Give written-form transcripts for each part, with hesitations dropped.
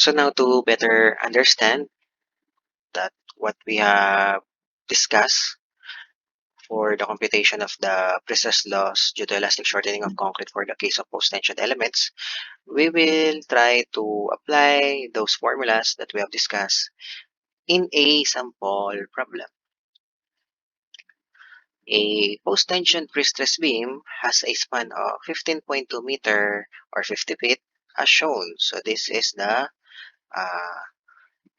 So now to better understand that what we have discussed for the computation of the Prestress loss due to elastic shortening of concrete for the case of post-tension elements, we will try to apply those formulas that we have discussed in a sample problem. A post-tension pre-stress beam has a span of 15.2 meter or 50 feet as shown. So this is the uh,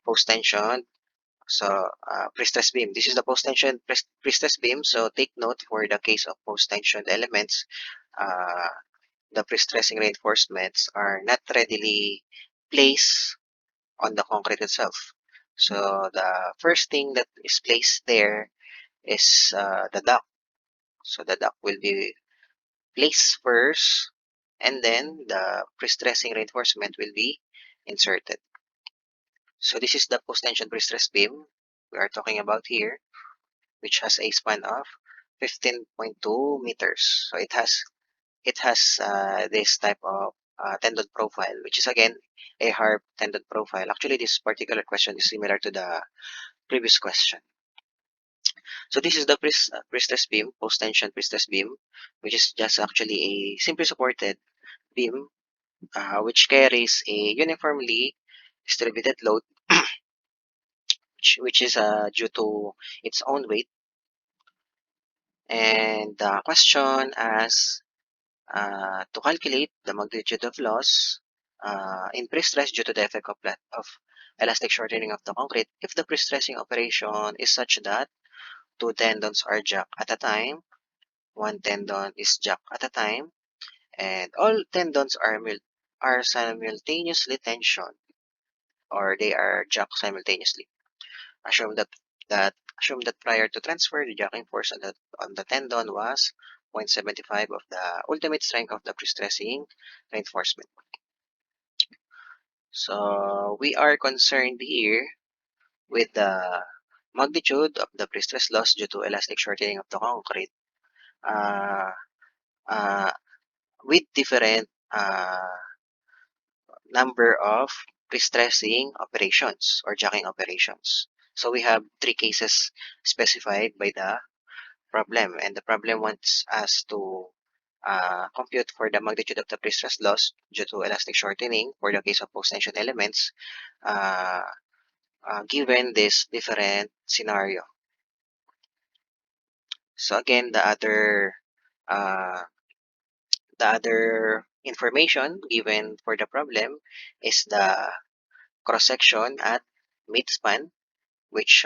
post-tension pre-stress beam. This is the post-tension pre-stress beam. So take note for the case of post-tension elements, uh, the pre-stressing reinforcements are not readily placed on the concrete itself. So the first thing that is placed there is the duct. So the duct will be placed first, and then the pre-stressing reinforcement will be inserted. So this is the post-tension pre-stress beam we are talking about here, which has a span of 15.2 meters. So it has this type of tendon profile, which is again a harp tendon profile. Actually, this particular question is similar to the previous question. So this is the pre-stress beam, post-tension pre-stress beam, which is just actually a simply supported beam which carries a uniformly distributed load, which is due to its own weight. And the question asks to calculate the magnitude of loss in pre-stress due to the effect of elastic shortening of the concrete if the pre-stressing operation is such that two tendons are jacked at a time, one tendon is jacked at a time, and all tendons are simultaneously tensioned, or they are jacked simultaneously. Assume that prior to transfer, the jacking force on the tendon was 0.75 of the ultimate strength of the pre-stressing reinforcement. So we are concerned here with the magnitude of the pre-stress loss due to elastic shortening of the concrete uh, uh, with different number of pre-stressing operations or jacking operations. So we have three cases specified by the problem, and the problem wants us to compute for the magnitude of the pre-stress loss due to elastic shortening for the case of post-tension elements uh, given this different scenario. So again, uh, the other information given for the problem is the cross-section at midspan, which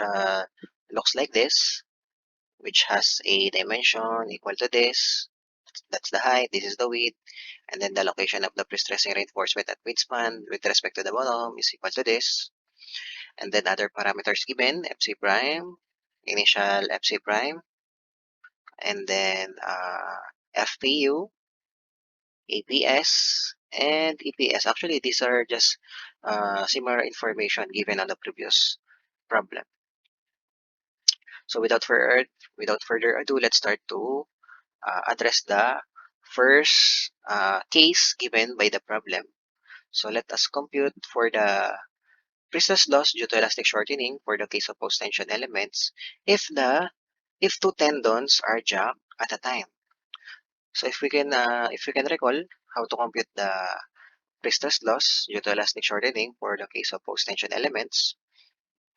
looks like this, which has a dimension equal to this. That's the height, this is the width, and then the location of the pre-stressing reinforcement at midspan with respect to the bottom is equal to this. And then other parameters given, FC prime, initial FC prime, and then FPU, APS, and EPS. Actually, these are just similar information given on the previous problem. So without further ado, let's start to address the first case given by the problem. So let us compute for the pre-stress loss due to elastic shortening for the case of post-tension elements if two tendons are jacked at a time. So if we can recall how to compute the pre-stress loss due to elastic shortening for the case of post-tension elements,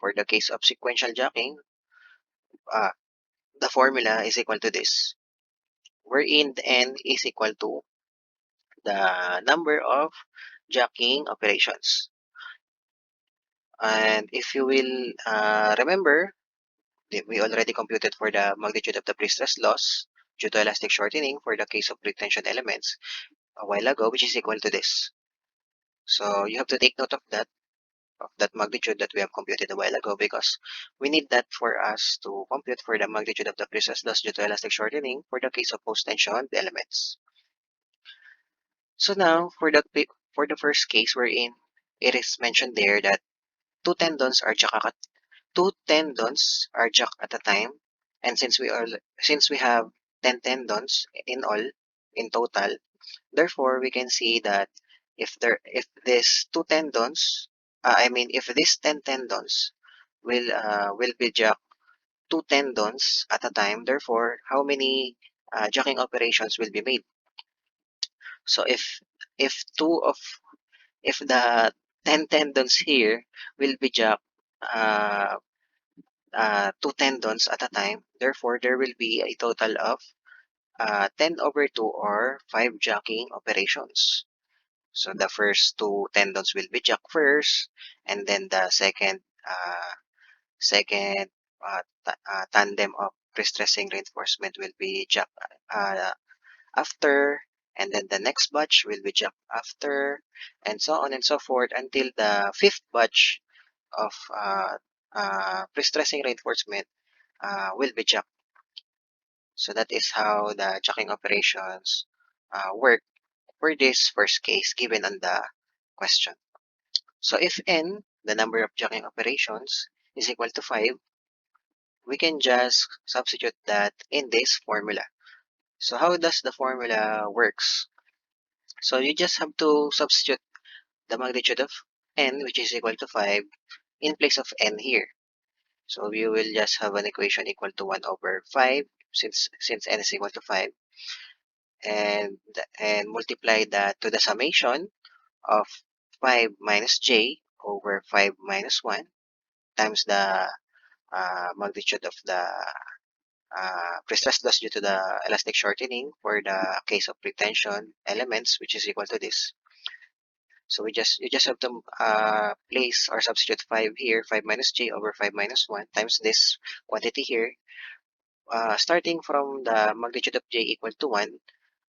for the case of sequential jacking, uh, the formula is equal to this, wherein the n is equal to the number of jacking operations. And if you will remember, we already computed for the magnitude of the pre-stress loss due to elastic shortening for the case of pre-tension elements a while ago, which is equal to this. So you have to take note of that magnitude that we have computed a while ago, because we need that for us to compute for the magnitude of the pre-stress loss due to elastic shortening for the case of post-tension elements. So now for the first case wherein it is mentioned there that two tendons are jacked at a time, and since we have 10 tendons in total, therefore we can see that if these two tendons I mean, if these 10 tendons will be jacked 2 tendons at a time, therefore, how many jacking operations will be made? So if two of if the 10 tendons here will be jacked uh, 2 tendons at a time, therefore there will be a total of 10/2 or 5 jacking operations. So the first 2 tendons will be jacked first, and then the second tandem of pre-stressing reinforcement will be jacked uh, after, and then the next batch will be jacked after, and so on and so forth until the fifth batch of pre-stressing reinforcement will be jacked. So that is how the jacking operations work for this first case given on the question. So if n, the number of jacking operations, is equal to 5, we can just substitute that in this formula. So how does the formula works? So you just have to substitute the magnitude of n, which is equal to 5, in place of n here. So you will just have an equation equal to 1 over 5, since n is equal to 5, and multiply that to the summation of 5 minus j over 5 minus 1 times the magnitude of the pre-stress loss due to the elastic shortening for the case of pretension elements, which is equal to this. So you just have to place or substitute 5 here, 5 minus j over 5 minus 1 times this quantity here, starting from the magnitude of j equal to 1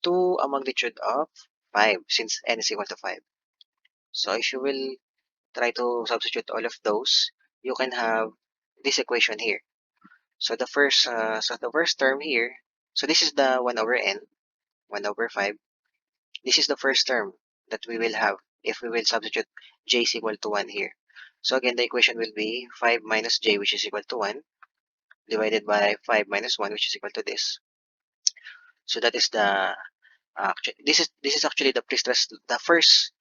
to a magnitude of 5, since n is equal to 5. So if you will try to substitute all of those, you can have this equation here. So the first term here, so this is the 1 over n, 1 over 5. This is the first term that we will have if we will substitute j is equal to 1 here. So again, the equation will be 5 minus j, which is equal to 1, divided by 5 minus 1, which is equal to this. So that is the this is actually the pre-stress, the first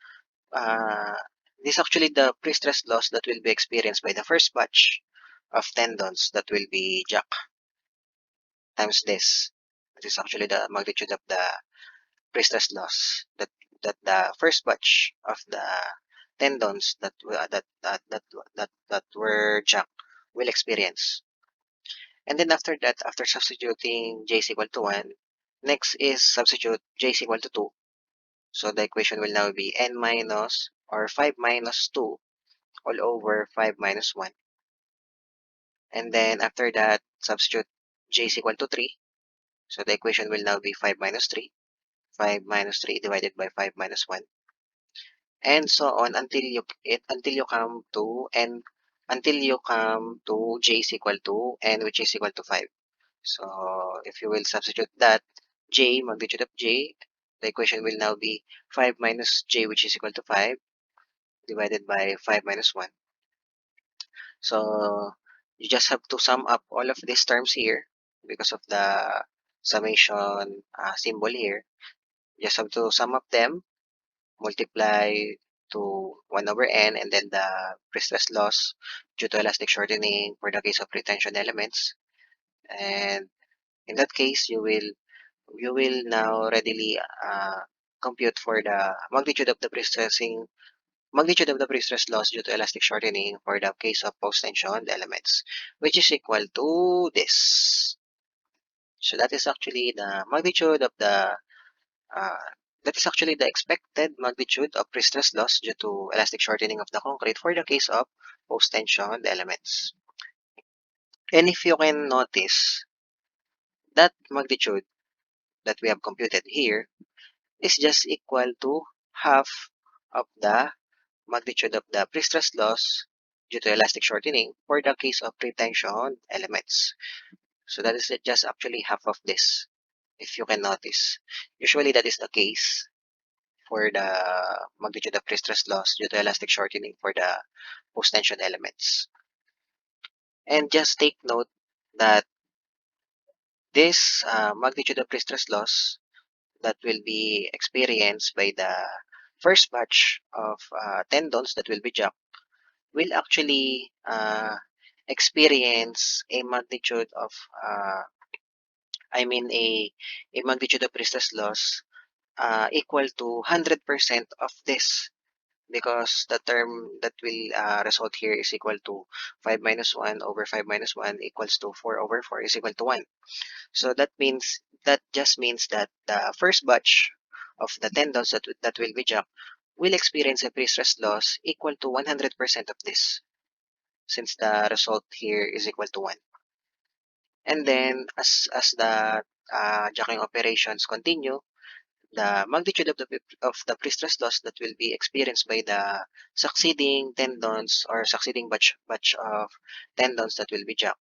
uh, this is actually the pre-stress loss that will be experienced by the first batch of tendons that will be jacked times this. This is actually the magnitude of the pre-stress loss that the first batch of the tendons that were jacked will experience. And then after that, after substituting j is equal to 1, next is substitute j is equal to 2. So the equation will now be n minus or 5 minus 2 all over 5 minus 1. And then after that, substitute j is equal to 3. So the equation will now be 5 minus 3. 5 minus 3 divided by 5 minus 1. And so on until you come to n, until you come to j is equal to n, which is equal to 5. So if you will substitute that j, magnitude of j, the equation will now be 5 minus j, which is equal to 5, divided by 5 minus 1. So you just have to sum up all of these terms here because of the summation symbol here. You just have to sum up them, multiply to 1 over n, and then the pre-stress loss due to elastic shortening for the case of retention elements. And in that case, you will now readily compute for the magnitude of the pre-stress loss due to elastic shortening for the case of post-tension elements, which is equal to this. So that is actually the magnitude of the uh, that is actually the expected magnitude of pre-stress loss due to elastic shortening of the concrete for the case of post-tension elements. And if you can notice, that magnitude that we have computed here is just equal to half of the magnitude of the pre-stress loss due to elastic shortening for the case of pretension elements. So that is just actually half of this, if you can notice. Usually that is the case for the magnitude of pre-stress loss due to elastic shortening for the post-tension elements. And just take note that this magnitude of pre-stress loss that will be experienced by the first batch of tendons that will be jacked will actually experience a magnitude of I mean a magnitude of Prestress loss equal to 100% of this, because the term that will result here is equal to 5 minus 1 over 5 minus 1 equals to 4 over 4 is equal to 1. So that just means that the first batch of the tendons that will be jacked will experience a pre-stress loss equal to 100% of this, since the result here is equal to 1. And then as the jacking operations continue, the magnitude of the pre-stress loss that will be experienced by the succeeding tendons or succeeding batch of tendons that will be jacked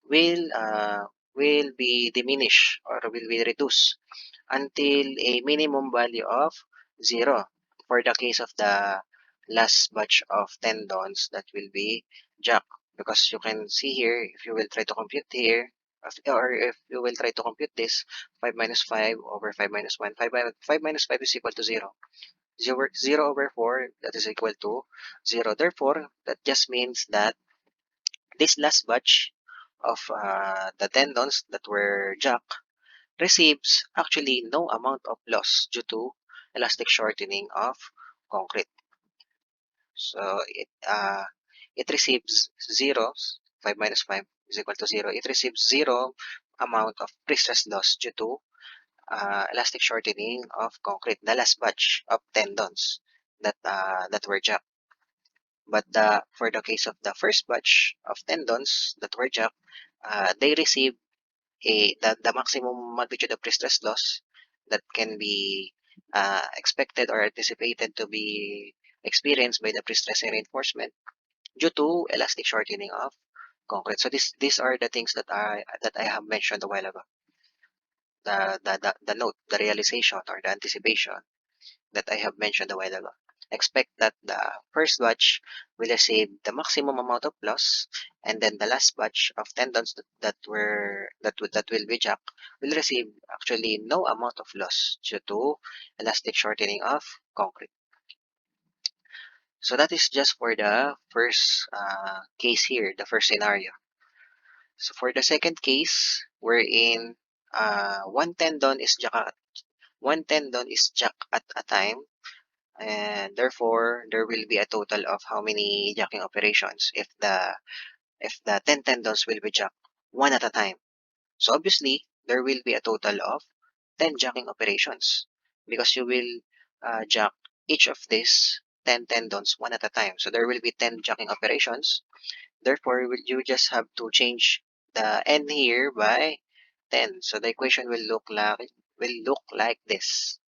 will be diminished or will be reduced until a minimum value of 0 for the case of the last batch of tendons that will be jacked. Because you can see here, if you will try to compute here, or if you will try to compute this, 5 minus 5 over 5 minus 1, 5 minus 5 is equal to 0. 0 over 4, that is equal to 0. Therefore, that just means that this last batch of the tendons that were jacked receives actually no amount of loss due to elastic shortening of concrete. So it receives 0, 5 minus 5 is equal to 0. It receives 0 amount of pre-stress loss due to elastic shortening of concrete, the last batch of tendons that were jacked. But for the case of the first batch of tendons that were jacked, they receive the maximum magnitude of pre-stress loss that can be expected or anticipated to be experienced by the pre-stress reinforcement due to elastic shortening of concrete. So these are the things that I have mentioned a while ago. The note, the realization or the anticipation that I have mentioned a while ago. Expect that the first batch will receive the maximum amount of loss, and then the last batch of tendons that will be jacked will receive actually no amount of loss due to elastic shortening of concrete. So that is just for the first case here, the first scenario. So for the second case, wherein one tendon is jacked at a time, and therefore there will be a total of how many jacking operations if the 10 tendons will be jacked one at a time. So obviously there will be a total of 10 jacking operations, because you will jack each of these 10 tendons one at a time. So there will be 10 jacking operations. Therefore you just have to change the n here by 10. So the equation will look like this.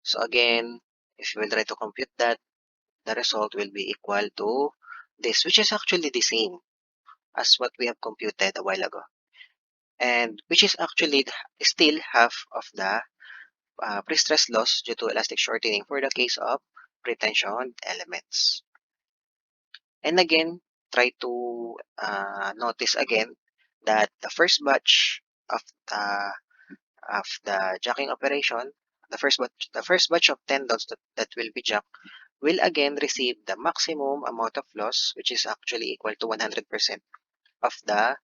So again, if you will try to compute that, the result will be equal to this, which is actually the same as what we have computed a while ago, and which is actually still half of the pre-stress loss due to elastic shortening for the case of pretension elements. And again, try to notice again that the first batch of the jacking operation, the first batch of tendons that will be jacked will again receive the maximum amount of loss, which is actually equal to 100% of the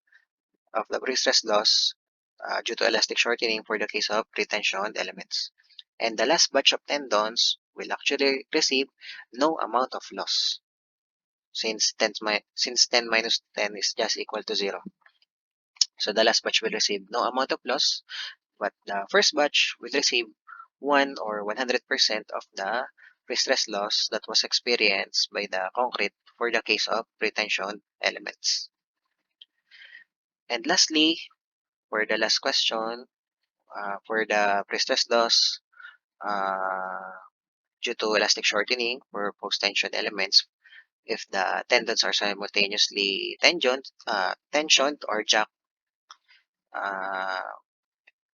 pre-stress loss due to elastic shortening for the case of retention elements. And the last batch of tendons will actually receive no amount of loss, since 10 minus 10 is just equal to 0. So the last batch will receive no amount of loss, but the first batch will receive 1 or 100% of the pre-stress loss that was experienced by the concrete for the case of retention elements. And lastly, for the last question, for the pre-stress loss uh, due to elastic shortening for post-tension elements, if the tendons are simultaneously tensioned or jacked, uh,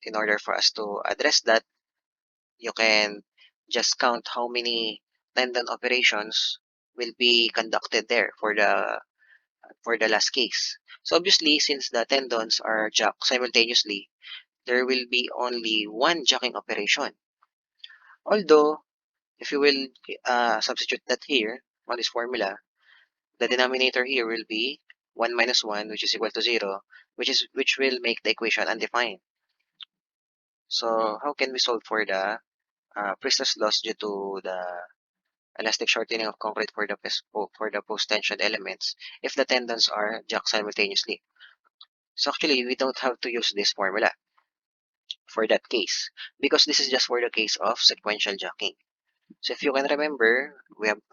in order for us to address that, you can just count how many tendon operations will be conducted there for the last case. So obviously, since the tendons are jacked simultaneously, there will be only one jacking operation. Although, if you will substitute that here, on this formula, the denominator here will be 1 minus 1, which is equal to 0, which will make the equation undefined. So how can we solve for the Prestress loss due to the elastic shortening of concrete for the post-tension elements if the tendons are jacked simultaneously? So actually, we don't have to use this formula for that case because this is just for the case of sequential jacking. So if you can remember,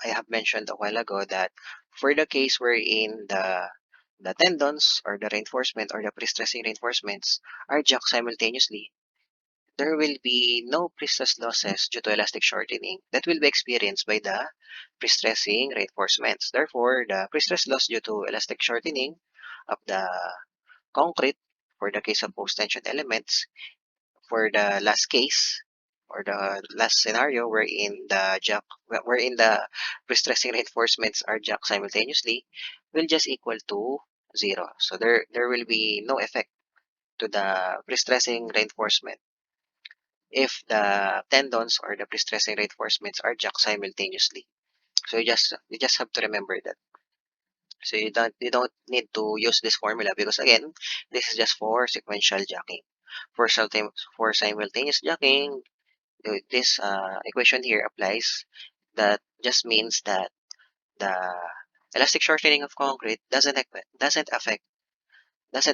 I have mentioned a while ago that for the case wherein the tendons or the reinforcement or the pre-stressing reinforcements are jacked simultaneously, there will be no pre-stress losses due to elastic shortening that will be experienced by the pre-stressing reinforcements. Therefore, the pre-stress loss due to elastic shortening of the concrete for the case of post-tension elements for the last case or the last scenario wherein the pre-stressing reinforcements are jacked simultaneously will just equal to 0. So there will be no effect to the pre-stressing reinforcement if the tendons or the pre-stressing reinforcements are jacked simultaneously. So you just have to remember that. So you don't need to use this formula because again, this is just for sequential jacking. For simultaneous jacking, this equation here applies. That just means that the elastic shortening of concrete doesn't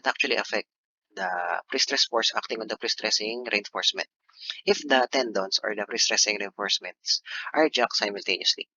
actually affect the pre-stress force acting on the pre-stressing reinforcement if the tendons or the pre-stressing reinforcements are jacked simultaneously.